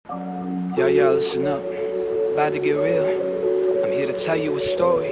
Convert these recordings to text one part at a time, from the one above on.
Yo, listen up. About to get real. I'm here to tell you a story.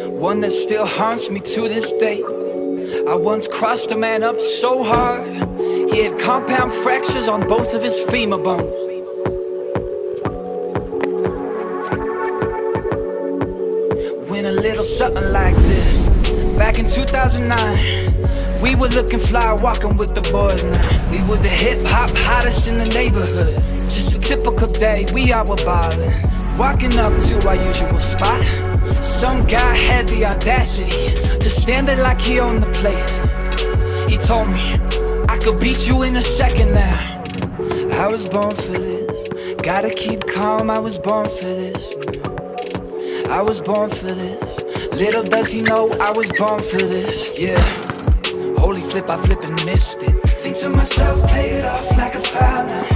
One that still haunts me to this day. I once crossed a man up so hard, he had compound fractures on both of his femur bones. Went a little something like this. Back in 2009, we were looking fly, walking with the boys now. We were the hip-hop hottest in the neighborhood. Just a typical day, we all were ballin'. Walking up to our usual spot, some guy had the audacity to stand there like he owned the place. He told me, I could beat you in a second now. I was born for this, gotta keep calm, I was born for this. I was born for this, little does he know I was born for this, yeah. Holy flip, I flip and missed it. Think to myself, play it off like a foul now.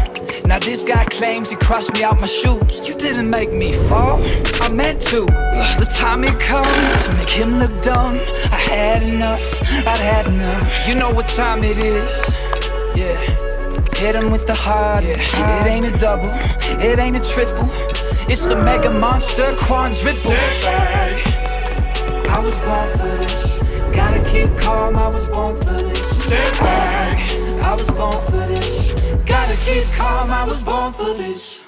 Now this guy claims he crossed me out my shoes. You didn't make me fall, I meant to. The time had come to make him look dumb. I had enough, I'd had enough. You know what time it is, yeah. Hit him with the heart, yeah. It ain't a double, it ain't a triple. It's the mega monster quadruple. I was born for this, gotta keep calm, I was born for this. I was born for this, gotta keep calm, I was born for this.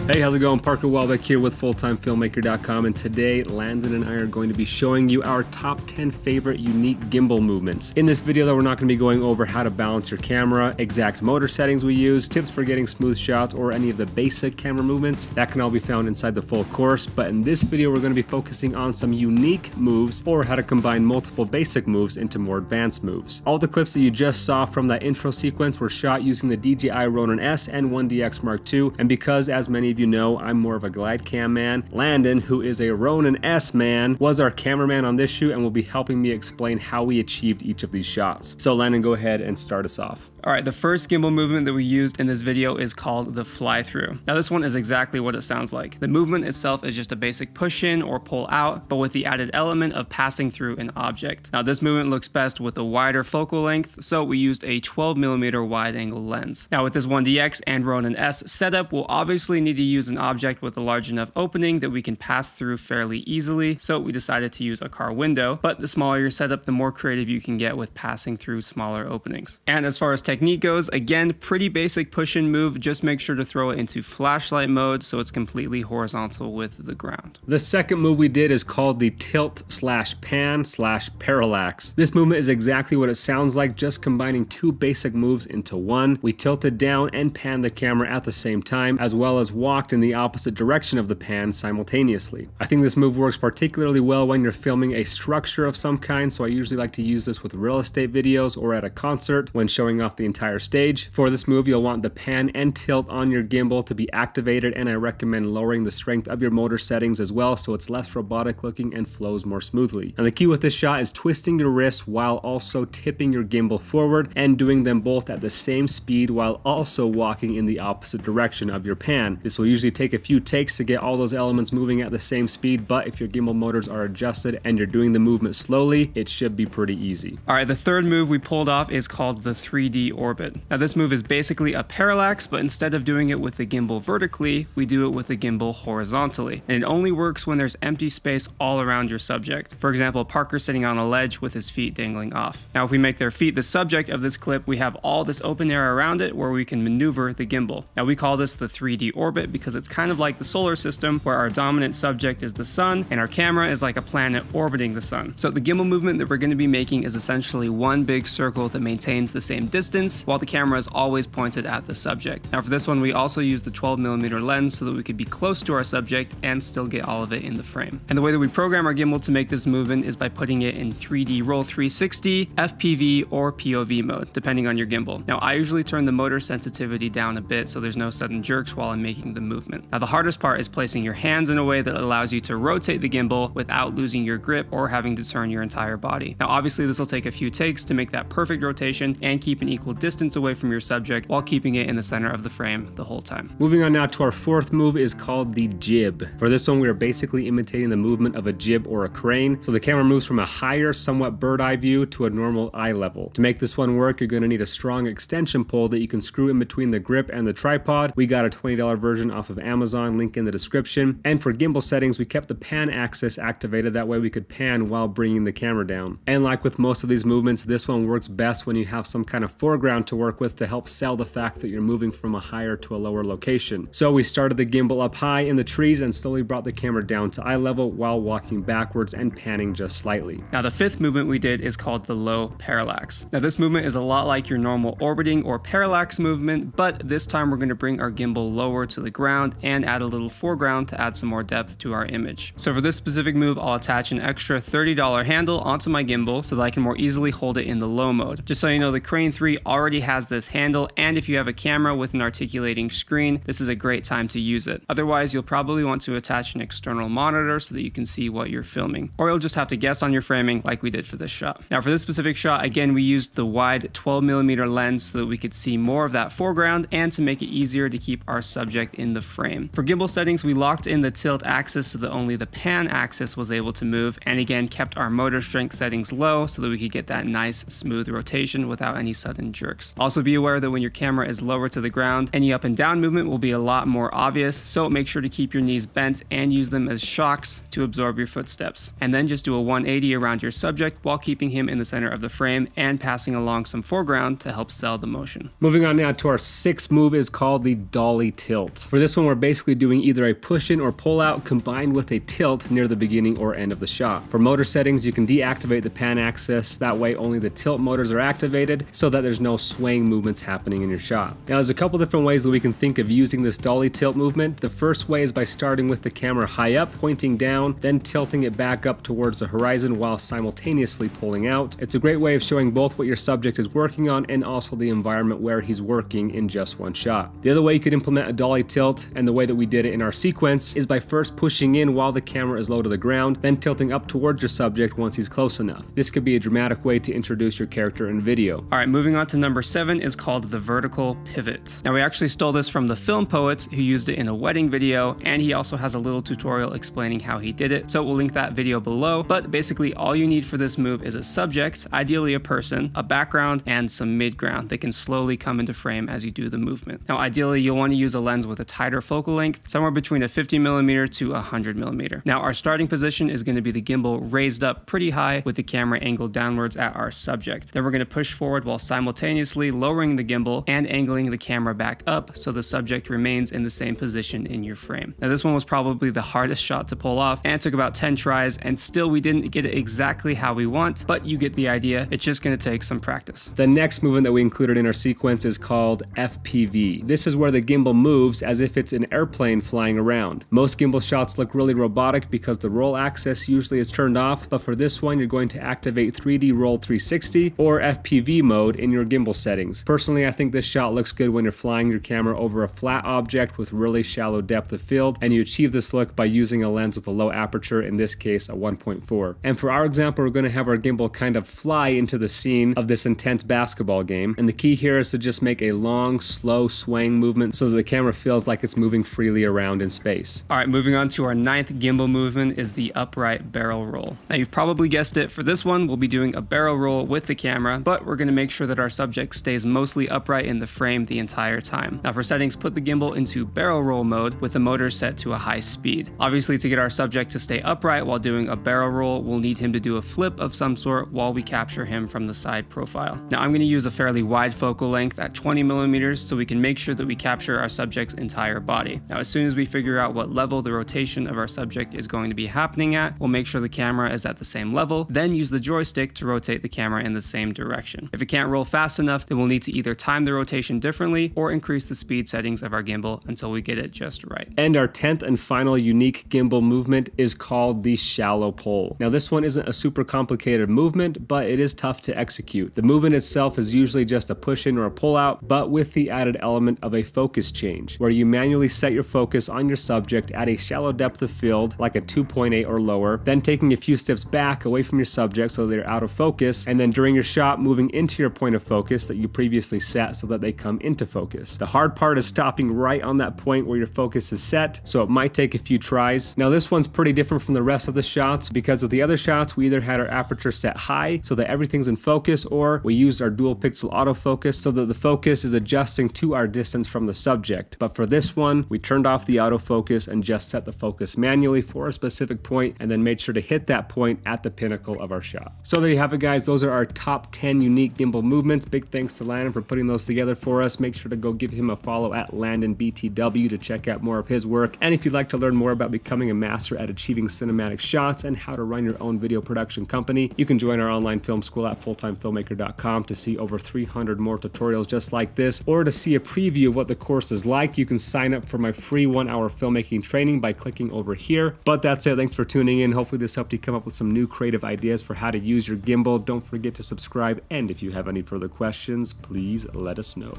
Hey, how's it going? Parker Welbeck here with FullTimeFilmmaker.com, and today Landon and I are going to be showing you our top 10 favorite unique gimbal movements. In this video though, we're not going to be going over how to balance your camera, exact motor settings we use, tips for getting smooth shots, or any of the basic camera movements. That can all be found inside the full course, but in this video we're going to be focusing on some unique moves, or how to combine multiple basic moves into more advanced moves. All the clips that you just saw from that intro sequence were shot using the DJI Ronin S and 1DX Mark II, and because, as many of you know, I'm more of a glide cam man, Landon, who is a Ronin S man, was our cameraman on this shoot and will be helping me explain how we achieved each of these shots. So Landon, go ahead and start us off. Alright, the first gimbal movement that we used in this video is called the fly through. Now this one is exactly what it sounds like. The movement itself is just a basic push in or pull out, but with the added element of passing through an object. Now this movement looks best with a wider focal length, so we used a 12mm wide angle lens. Now with this 1DX and Ronin S setup, we'll obviously need to use an object with a large enough opening that we can pass through fairly easily, so we decided to use a car window, but the smaller your setup, the more creative you can get with passing through smaller openings. And as far as technique goes, again, pretty basic push-in move, just make sure to throw it into flashlight mode so it's completely horizontal with the ground. The second move we did is called the tilt/pan/parallax. This movement is exactly what it sounds like, just combining two basic moves into one. We tilted down and panned the camera at the same time, as well as walked in the opposite direction of the pan simultaneously. I think this move works particularly well when you're filming a structure of some kind, so I usually like to use this with real estate videos or at a concert when showing off the entire stage. For this move, you'll want the pan and tilt on your gimbal to be activated, and I recommend lowering the strength of your motor settings as well so it's less robotic looking and flows more smoothly. And the key with this shot is twisting your wrist while also tipping your gimbal forward and doing them both at the same speed while also walking in the opposite direction of your pan. This will usually take a few takes to get all those elements moving at the same speed, but if your gimbal motors are adjusted and you're doing the movement slowly, it should be pretty easy. Alright, the third move we pulled off is called the 3D orbit. Now this move is basically a parallax, but instead of doing it with the gimbal vertically, we do it with the gimbal horizontally. And it only works when there's empty space all around your subject. For example, Parker sitting on a ledge with his feet dangling off. Now if we make their feet the subject of this clip, we have all this open area around it where we can maneuver the gimbal. Now we call this the 3D orbit because it's kind of like the solar system, where our dominant subject is the sun and our camera is like a planet orbiting the sun. So the gimbal movement that we're going to be making is essentially one big circle that maintains the same distance while the camera is always pointed at the subject. Now for this one, we also use the 12mm lens so that we could be close to our subject and still get all of it in the frame. And the way that we program our gimbal to make this movement is by putting it in 3D roll 360, FPV, or POV mode, depending on your gimbal. Now I usually turn the motor sensitivity down a bit so there's no sudden jerks while I'm making the movement. Now the hardest part is placing your hands in a way that allows you to rotate the gimbal without losing your grip or having to turn your entire body. Now obviously this will take a few takes to make that perfect rotation and keep an equal distance away from your subject while keeping it in the center of the frame the whole time. Moving on now to our fourth move is called the jib. For this one we are basically imitating the movement of a jib or a crane, so the camera moves from a higher, somewhat bird eye view to a normal eye level. To make this one work, you're going to need a strong extension pole that you can screw in between the grip and the tripod. We got a $20 version off of Amazon, link in the description. And for gimbal settings, we kept the pan axis activated, that way we could pan while bringing the camera down. And like with most of these movements, this one works best when you have some kind of foreground to work with to help sell the fact that you're moving from a higher to a lower location. So we started the gimbal up high in the trees and slowly brought the camera down to eye level while walking backwards and panning just slightly. Now the fifth movement we did is called the low parallax. Now this movement is a lot like your normal orbiting or parallax movement, but this time we're going to bring our gimbal lower to the ground and add a little foreground to add some more depth to our image. So for this specific move, I'll attach an extra $30 handle onto my gimbal so that I can more easily hold it in the low mode. Just so you know, the Crane 3 already has this handle, and if you have a camera with an articulating screen, this is a great time to use it. Otherwise, you'll probably want to attach an external monitor so that you can see what you're filming, or you'll just have to guess on your framing like we did for this shot. Now for this specific shot, again, we used the wide 12mm lens so that we could see more of that foreground and to make it easier to keep our subject in the frame. For gimbal settings, we locked in the tilt axis so that only the pan axis was able to move, and again kept our motor strength settings low so that we could get that nice smooth rotation without any sudden jerks. Also be aware that when your camera is lower to the ground, any up and down movement will be a lot more obvious, so make sure to keep your knees bent and use them as shocks to absorb your footsteps. And then just do a 180 around your subject while keeping him in the center of the frame and passing along some foreground to help sell the motion. Moving on now to our sixth move is called the dolly tilt. For this one, we're basically doing either a push in or pull out combined with a tilt near the beginning or end of the shot. For motor settings, you can deactivate the pan axis, that way only the tilt motors are activated so that there's no swaying movements happening in your shot. Now there's a couple different ways that we can think of using this dolly tilt movement. The first way is by starting with the camera high up, pointing down, then tilting it back up towards the horizon while simultaneously pulling out. It's a great way of showing both what your subject is working on and also the environment where he's working in just one shot. The other way you could implement a dolly tilt, and the way that we did it in our sequence, is by first pushing in while the camera is low to the ground, then tilting up towards your subject once he's close enough. This could be a dramatic way to introduce your character in video. Alright, moving on to number 7 is called the vertical pivot. Now we actually stole this from the Film Poets, who used it in a wedding video, and he also has a little tutorial explaining how he did it, so we'll link that video below. But basically all you need for this move is a subject, ideally a person, a background, and some midground that can slowly come into frame as you do the movement. Now ideally you'll want to use a lens with a tighter focal length, somewhere between a 50mm to 100mm. Now our starting position is going to be the gimbal raised up pretty high with the camera angled downwards at our subject. Then we're going to push forward while simultaneously lowering the gimbal and angling the camera back up so the subject remains in the same position in your frame. Now this one was probably the hardest shot to pull off and took about 10 tries, and still we didn't get it exactly how we want, but you get the idea. It's just going to take some practice. The next movement that we included in our sequence is called FPV. This is where the gimbal moves as if it's an airplane flying around. Most gimbal shots look really robotic because the roll axis usually is turned off, but for this one you're going to activate 3D Roll 360 or FPV mode in your gimbal settings. Personally, I think this shot looks good when you're flying your camera over a flat object with really shallow depth of field, and you achieve this look by using a lens with a low aperture, in this case a 1.4. And for our example, we're going to have our gimbal kind of fly into the scene of this intense basketball game, and the key here is to just make a long, slow swaying movement so that the camera feels like it's moving freely around in space. Alright, moving on to our 9th gimbal movement is the upright barrel roll. Now you've probably guessed it, for this one we'll be doing a barrel roll with the camera, but we're going to make sure that our subject stays mostly upright in the frame the entire time. Now for settings, put the gimbal into barrel roll mode with the motor set to a high speed. Obviously, to get our subject to stay upright while doing a barrel roll, we'll need him to do a flip of some sort while we capture him from the side profile. Now I'm going to use a fairly wide focal length at 20mm so we can make sure that we capture our subject's entire body. Now as soon as we figure out what level the rotation of our subject is going to be happening at, we'll make sure the camera is at the same level, then use the joystick to rotate the camera in the same direction. If it can't roll fast enough, then we'll need to either time the rotation differently or increase the speed settings of our gimbal until we get it just right. And our 10th and final unique gimbal movement is called the shallow pull. Now this one isn't a super complicated movement, but it is tough to execute. The movement itself is usually just a push in or a pull out, but with the added element of a focus change, where you you manually set your focus on your subject at a shallow depth of field, like a 2.8 or lower, then taking a few steps back away from your subject so they're out of focus, and then during your shot moving into your point of focus that you previously set so that they come into focus. The hard part is stopping right on that point where your focus is set, so it might take a few tries. Now this one's pretty different from the rest of the shots because with the other shots we either had our aperture set high so that everything's in focus, or we used our dual pixel autofocus so that the focus is adjusting to our distance from the subject. But for this one, we turned off the autofocus and just set the focus manually for a specific point and then made sure to hit that point at the pinnacle of our shot. So there you have it, guys. Those are our top 10 unique gimbal movements. Big thanks to Landon for putting those together for us. Make sure to go give him a follow at LandonBTW to check out more of his work. And if you'd like to learn more about becoming a master at achieving cinematic shots and how to run your own video production company, you can join our online film school at fulltimefilmmaker.com to see over 300 more tutorials just like this, or to see a preview of what the course is like, you can sign up for my free 1-hour filmmaking training by clicking over here. But that's it. Thanks for tuning in. Hopefully this helped you come up with some new creative ideas for how to use your gimbal. Don't forget to subscribe, and if you have any further questions, please let us know.